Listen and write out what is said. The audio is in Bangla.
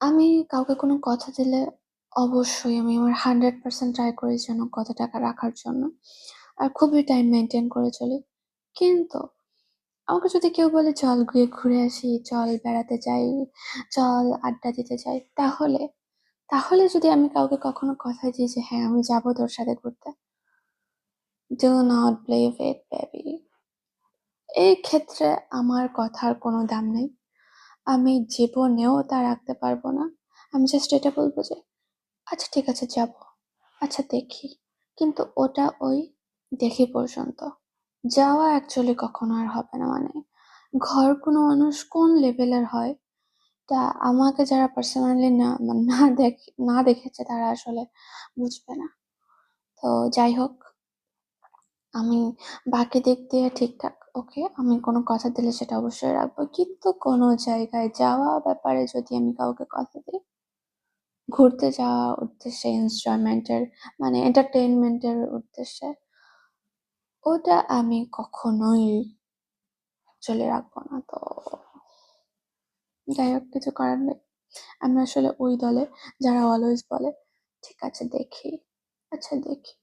আমি কাউকে কোনো কথা দিলে অবশ্যই আমি আমার 100% ট্রাই করি যেন কথাটাকে রাখার জন্য। আর খুবই টাইম মেইনটেইন করে চলি। কিন্তু আমাকে যদি কেউ বলে, "চল গিয়ে ঘুরে আসি, চল বেড়াতে যাই, চল আড্ডা দিতে যাই।" তাহলে যদি আমি কাউকে কখনো কথা দিই যে, "হ্যাঁ, আমি যাবো তোর সাথে ঘুরতে।" Do not believe it baby। এই ক্ষেত্রে আমার কথার কোনো দাম নেই। আমি জীবনেও তা রাখতে পারবো না। আমি জাস্ট এটা বলব যে, "আচ্ছা ঠিক আছে যাবো। আচ্ছা দেখি।" কিন্তু ওটা ওই দেখি পর্যন্ত। যাওয়া অ্যাকচুয়ালি কখনো আর হবে না। মানে ঘর কোনো মানুষ কোন লেভেলের হয় তা আমাকে যারা পার্সোনালি না দেখেছে তারা আসলে বুঝবে না। তো যাই হোক, আমি বাকি দিক দিয়ে ঠিকঠাক। ওকে, আমি কোনো কথা দিলে সেটা অবশ্যই রাখবো। কিন্তু কোনো জায়গায় যাওয়া ব্যাপারে যদি আমি কাউকে কথা দিই, ঘুরতে যাওয়া উদ্দেশ্যে মানে এন্টারটেইনমেন্টের উদ্দেশ্যে, ওটা আমি কখনোই অ্যাকচুয়ালি রাখবো না। তো যাই হোক, কিছু করার নেই। আমি আসলে ওই দলে যারা অলওয়েজ বলে, "ঠিক আছে দেখি, আচ্ছা দেখি।"